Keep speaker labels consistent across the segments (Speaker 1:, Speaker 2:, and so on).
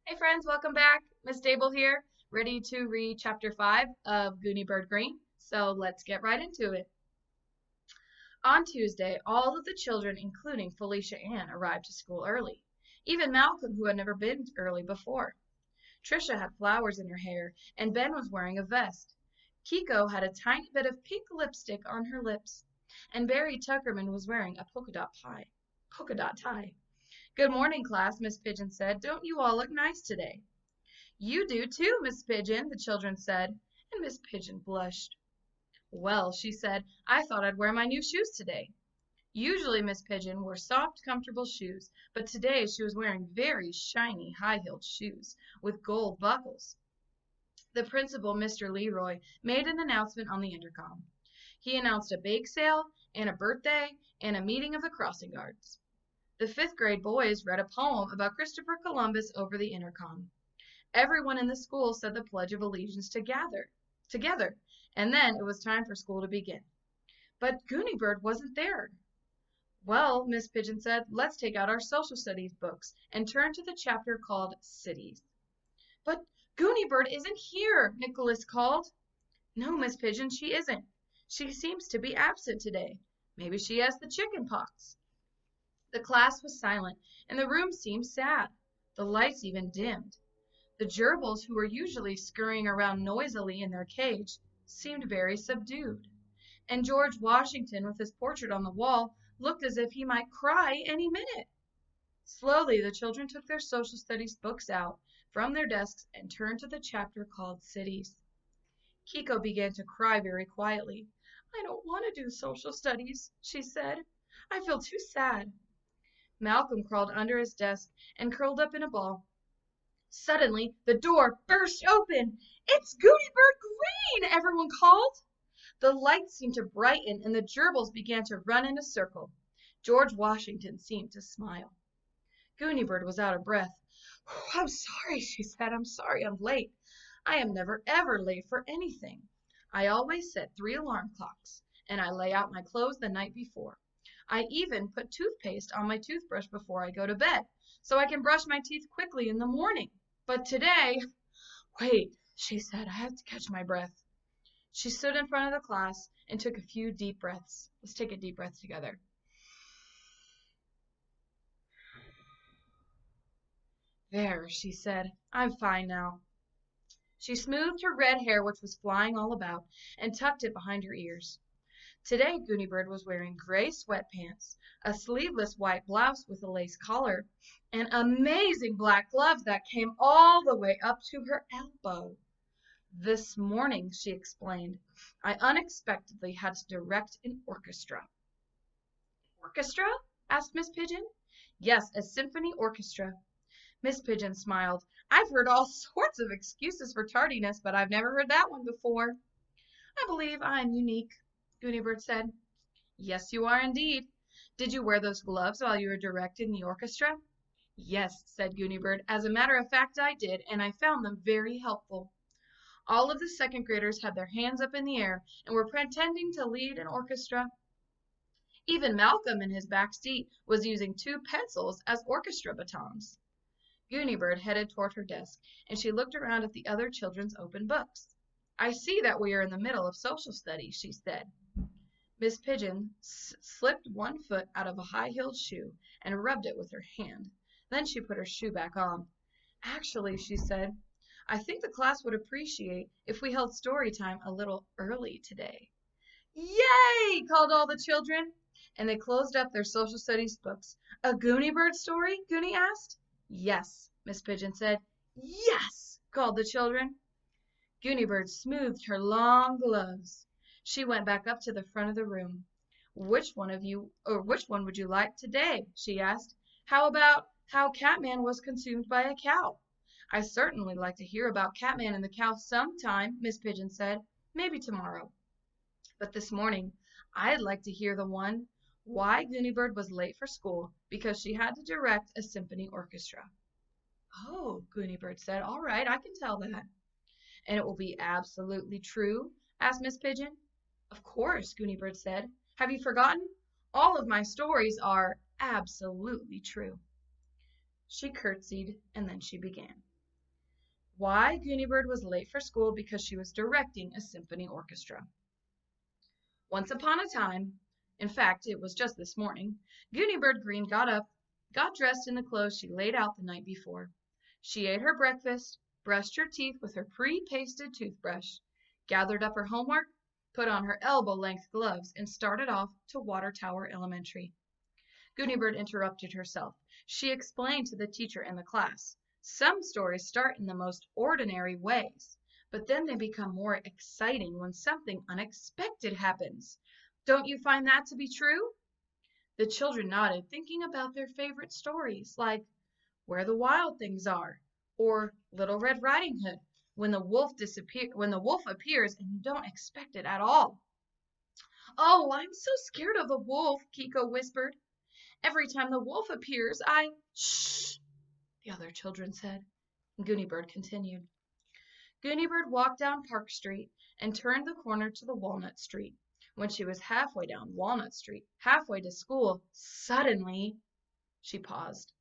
Speaker 1: Hey friends, welcome back. Miss Dable here, ready to read chapter 5 of Gooney Bird Greene. So let's get right into it. On Tuesday, all of the children, including Felicia Ann, arrived to school early. Even Malcolm, who had never been early before. Trisha had flowers in her hair, and Ben was wearing a vest. Kiko had a tiny bit of pink lipstick on her lips, and Barry Tuckerman was wearing a polka dot tie. Good morning, class, Miss Pigeon said. Don't you all look nice today? You do too, Miss Pigeon, the children said, and Miss Pigeon blushed. Well, she said, I thought I'd wear my new shoes today. Usually Miss Pigeon wore soft, comfortable shoes, but today she was wearing very shiny, high-heeled shoes with gold buckles. The principal, Mr. Leroy, made an announcement on the intercom. He announced a bake sale and a birthday and a meeting of the crossing guards. The fifth grade boys read a poem about Christopher Columbus over the intercom. Everyone in the school said the Pledge of Allegiance together, and then it was time for school to begin. But Gooney Bird wasn't there. Well, Miss Pigeon said, let's take out our social studies books and turn to the chapter called Cities. But Gooney Bird isn't here, Nicholas called. No, Miss Pigeon, she isn't. She seems to be absent today. Maybe she has the chicken pox. The class was silent, and the room seemed sad. The lights even dimmed. The gerbils, who were usually scurrying around noisily in their cage, seemed very subdued. And George Washington, with his portrait on the wall, looked as if he might cry any minute. Slowly, the children took their social studies books out from their desks and turned to the chapter called Cities. Kiko began to cry very quietly. I don't want to do social studies, she said. I feel too sad. Malcolm crawled under his desk and curled up in a ball. Suddenly, the door burst open. It's Gooney Bird Greene, everyone called. The lights seemed to brighten and the gerbils began to run in a circle. George Washington seemed to smile. Gooney Bird was out of breath. I'm sorry, she said. I'm sorry I'm late. I am never ever late for anything. I always set 3 alarm clocks, and I lay out my clothes the night before. I even put toothpaste on my toothbrush before I go to bed, so I can brush my teeth quickly in the morning. But today, wait, she said, I have to catch my breath. She stood in front of the class and took a few deep breaths. Let's take a deep breath together. There, she said, I'm fine now. She smoothed her red hair, which was flying all about, and tucked it behind her ears. Today, Gooney Bird was wearing gray sweatpants, a sleeveless white blouse with a lace collar, and amazing black gloves that came all the way up to her elbow. This morning, she explained, I unexpectedly had to direct an orchestra. Orchestra? Asked Miss Pigeon. Yes, a symphony orchestra. Miss Pigeon smiled. I've heard all sorts of excuses for tardiness, but I've never heard that one before. I believe I'm unique, Gooney Bird said. Yes, you are indeed. Did you wear those gloves while you were directing the orchestra? Yes, said Gooney Bird. As a matter of fact, I did, and I found them very helpful. All of the second graders had their hands up in the air and were pretending to lead an orchestra. Even Malcolm in his back seat was using 2 pencils as orchestra batons. Gooney Bird headed toward her desk, and she looked around at the other children's open books. I see that we are in the middle of social studies, she said. Miss Pigeon slipped one foot out of a high-heeled shoe and rubbed it with her hand. Then she put her shoe back on. Actually, she said, I think the class would appreciate if we held story time a little early today. Yay! Called all the children, and they closed up their social studies books. A Gooney Bird story? Gooney asked. Yes, Miss Pigeon said. Yes! Called the children. Gooney Bird smoothed her long gloves. She went back up to the front of the room. Which one would you like today? She asked. How about how Catman was consumed by a cow? I certainly like to hear about Catman and the cow sometime, Miss Pigeon said. Maybe tomorrow. But this morning, I'd like to hear the one why Gooney Bird was late for school because she had to direct a symphony orchestra. Oh, Gooney Bird said. All right, I can tell that. And it will be absolutely true? Asked Miss Pigeon. Of course, Gooney Bird said. Have you forgotten? All of my stories are absolutely true. She curtsied, and then she began. why Gooney was late for school because she was directing a symphony orchestra. Once upon a time, in fact, it was just this morning, Greene got up, got dressed in the clothes she laid out the night before. She ate her breakfast, brushed her teeth with her pre-pasted toothbrush, gathered up her homework, put on her elbow-length gloves, and started off to Water Tower Elementary. Gooney interrupted herself. She explained to the teacher and the class. Some stories start in the most ordinary ways, but then they become more exciting when something unexpected happens. Don't you find that to be true? The children nodded, thinking about their favorite stories, like Where the Wild Things Are, or Little Red Riding Hood, when the wolf appears and you don't expect it at all. Oh, I'm so scared of the wolf, Kiko whispered. Every time the wolf appears, Shh, the other children said. Gooney continued. Gooney walked down Park Street and turned the corner to the Walnut Street. When she was halfway down Walnut Street, halfway to school, suddenly she paused.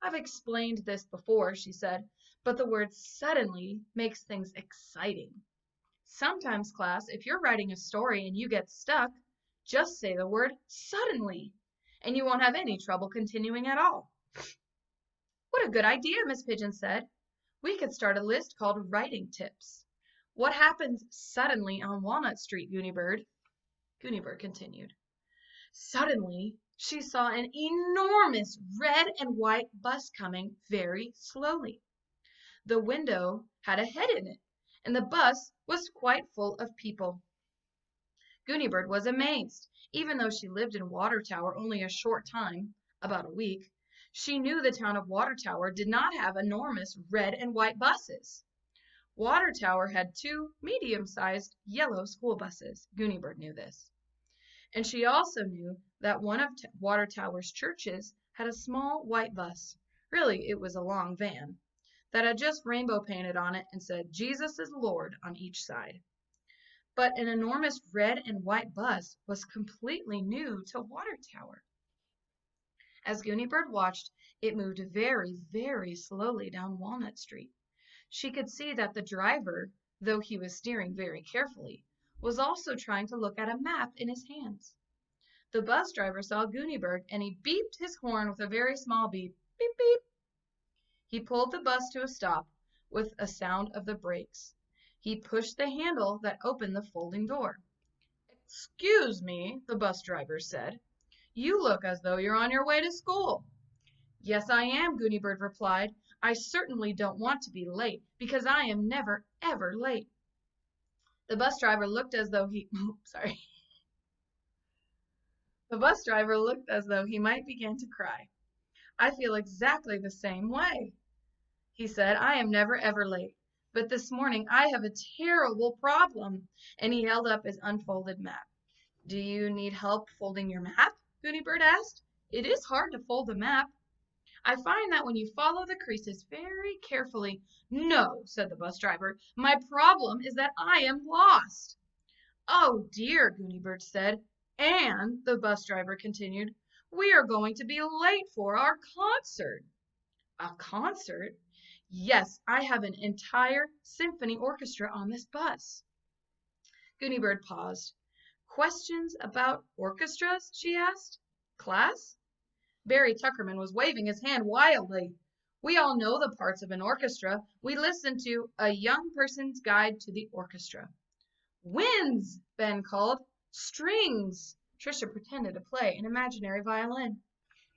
Speaker 1: I've explained this before, she said, but the word suddenly makes things exciting. Sometimes, class, if you're writing a story and you get stuck, just say the word suddenly, and you won't have any trouble continuing at all. What a good idea, Miss Pigeon said. We could start a list called Writing Tips. What happened suddenly on Walnut Street, Gooney Bird continued. Suddenly, she saw an enormous red and white bus coming very slowly. The window had a head in it, and the bus was quite full of people. Gooney was amazed. Even though she lived in Water Tower only a short time, about a week, she knew the town of Water Tower did not have enormous red and white buses. Water Tower had 2 medium-sized yellow school buses. Gooney knew this. And she also knew that one of Water Tower's churches had a small white bus. Really, it was a long van that had just rainbow painted on it and said, Jesus is Lord on each side. But an enormous red and white bus was completely new to Water Tower. As Gooney watched, it moved very, very slowly down Walnut Street. She could see that the driver, though he was steering very carefully, was also trying to look at a map in his hands. The bus driver saw Gooney and he beeped his horn with a very small beep. Beep, beep. He pulled the bus to a stop with a sound of the brakes. He pushed the handle that opened the folding door. Excuse me, the bus driver said. You look as though you're on your way to school. Yes, I am, Gooney replied. I certainly don't want to be late, because I am never, ever late. The bus driver looked as though he might begin to cry. I feel exactly the same way, he said. I am never, ever late. But this morning I have a terrible problem. And he held up his unfolded map. Do you need help folding your map? Gooney asked. It is hard to fold a map. I find that when you follow the creases very carefully. No, said the bus driver. My problem is that I am lost. Oh dear, Gooney said. And, the bus driver continued, we are going to be late for our concert. A concert? Yes, I have an entire symphony orchestra on this bus. Gooney paused. Questions about orchestras? She asked. Class? Barry Tuckerman was waving his hand wildly. We all know the parts of an orchestra. We listened to A Young Person's Guide to the Orchestra. Winds, Ben called. Strings. Trisha pretended to play an imaginary violin.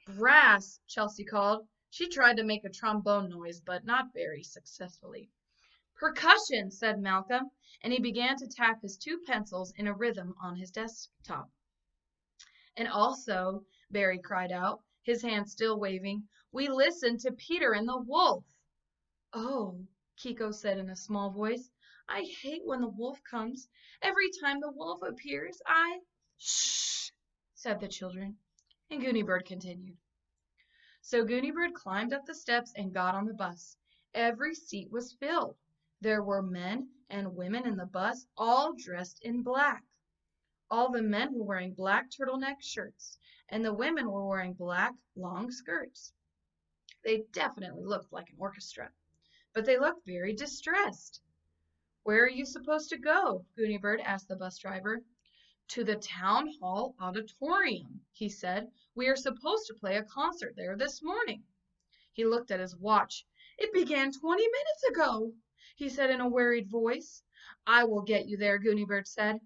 Speaker 1: Brass, Chelsea called. She tried to make a trombone noise, but not very successfully. Percussion, said Malcolm, and he began to tap his 2 pencils in a rhythm on his desktop. And also, Barry cried out, his hand still waving, we listened to Peter and the Wolf. Oh, Kiko said in a small voice, I hate when the wolf comes. Every time the wolf appears, Shh, said the children, and Gooney continued. So Gooney climbed up the steps and got on the bus. Every seat was filled. There were men and women in the bus, all dressed in black. All the men were wearing black turtleneck shirts, and the women were wearing black long skirts. They definitely looked like an orchestra. but they looked very distressed. "Where are you supposed to go?" Gooney asked the bus driver. "To the town hall auditorium," he said. "We are supposed to play a concert there this morning." He looked at his watch. "It began 20 minutes ago," he said in a worried voice. "I will get you there," Gooney said.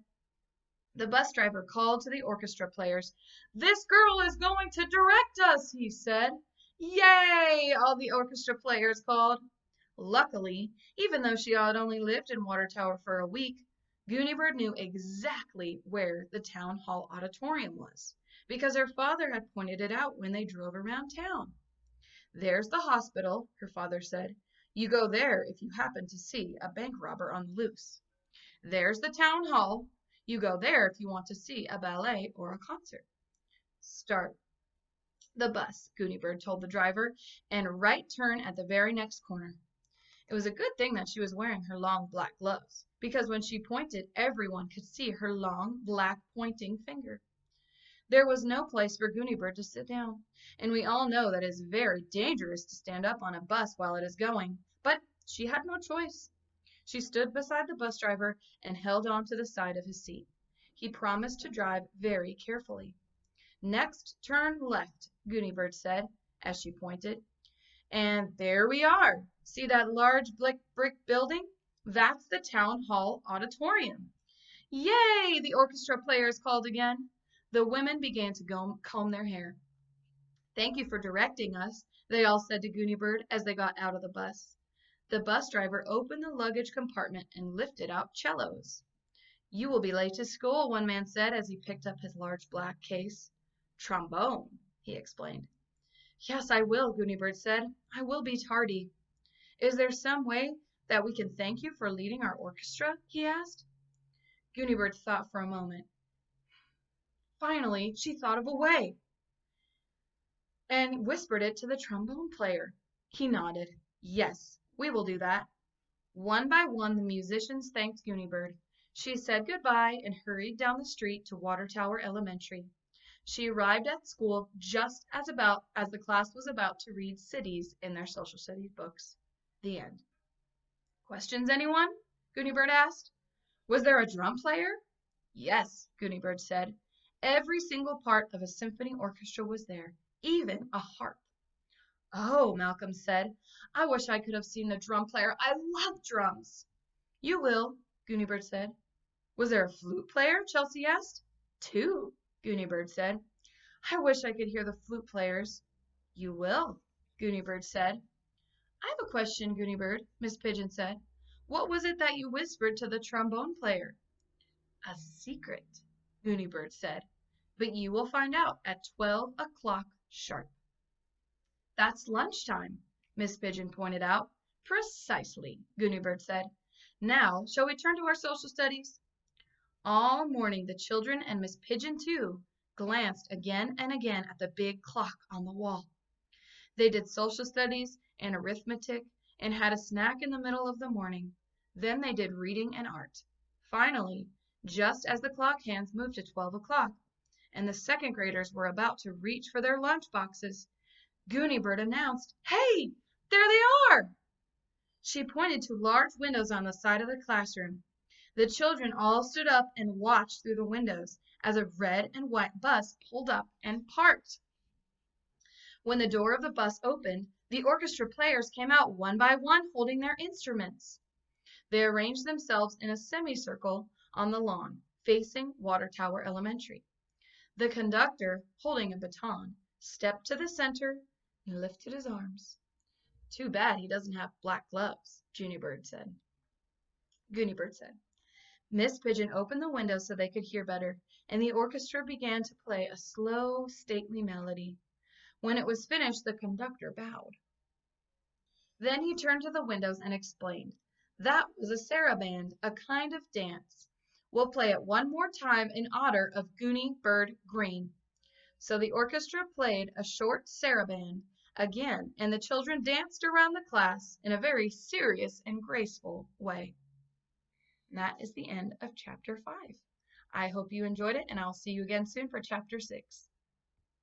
Speaker 1: The bus driver called to the orchestra players. "This girl is going to direct us," he said. "Yay!" all the orchestra players called. Luckily, even though she had only lived in Water Tower for a week, Gooney knew exactly where the town hall auditorium was, because her father had pointed it out when they drove around town. "There's the hospital," her father said. "You go there if you happen to see a bank robber on the loose. There's the town hall. You go there if you want to see a ballet or a concert. Start the bus," Gooney told the driver, "and right turn at the very next corner." It was a good thing that she was wearing her long black gloves, because when she pointed, everyone could see her long, black pointing finger. There was no place for Gooney to sit down, and we all know that it is very dangerous to stand up on a bus while it is going, but she had no choice. She stood beside the bus driver and held on to the side of his seat. He promised to drive very carefully. "Next turn left," Gooney said, as she pointed. "And there we are. See that large brick building? That's the town hall auditorium." "Yay!" the orchestra players called again. The women began to comb their hair. "Thank you for directing us," they all said to Gooney as they got out of the bus. The bus driver opened the luggage compartment and lifted out cellos. "You will be late to school," one man said as he picked up his large black case. "Trombone," he explained. "Yes, I will," Gooney said. "I will be tardy." "Is there some way that we can thank you for leading our orchestra?" he asked. Gooney thought for a moment. Finally, she thought of a way and whispered it to the trombone player. He nodded. "Yes, we will do that." One by one, the musicians thanked Gooney She said goodbye and hurried down the street to Water Tower Elementary. She arrived at school just as the class was about to read cities in their social studies books. The end. "Questions, anyone?" Gooney asked. "Was there a drum player?" "Yes," Gooney said. "Every single part of a symphony orchestra was there, even a harp." "Oh," Malcolm said. "I wish I could have seen the drum player. I love drums." "You will," Gooney said. "Was there a flute player?" Chelsea asked. "Two," Gooney said. "I wish I could hear the flute players." "You will," Gooney said. "I have a question, Gooney Miss Pigeon said. "What was it that you whispered to the trombone player?" "A secret," Gooney said. "But you will find out at 12 o'clock sharp." "That's lunchtime," Miss Pigeon pointed out. "Precisely," Gooney said. "Now, shall we turn to our social studies?" All morning the children, and Miss Pigeon too, glanced again and again at the big clock on the wall. They did social studies and arithmetic and had a snack in the middle of the morning. Then they did reading and art. Finally, just as the clock hands moved to 12 o'clock, and the second graders were about to reach for their lunch boxes, Gooney announced, "Hey, there they are!" She pointed to large windows on the side of the classroom. The children all stood up and watched through the windows as a red and white bus pulled up and parked. When the door of the bus opened, the orchestra players came out one by one holding their instruments. They arranged themselves in a semicircle on the lawn, facing Water Tower Elementary. The conductor, holding a baton, stepped to the center and lifted his arms. "Too bad he doesn't have black gloves," Gooney said. Miss Pigeon opened the window so they could hear better, and the orchestra began to play a slow, stately melody. When it was finished, the conductor bowed. Then he turned to the windows and explained. "That was a saraband, a kind of dance. We'll play it one more time in honor of Gooney Greene." So the orchestra played a short saraband again, and the children danced around the class in a very serious and graceful way. And that is the end of Chapter 5. I hope you enjoyed it, and I'll see you again soon for Chapter 6.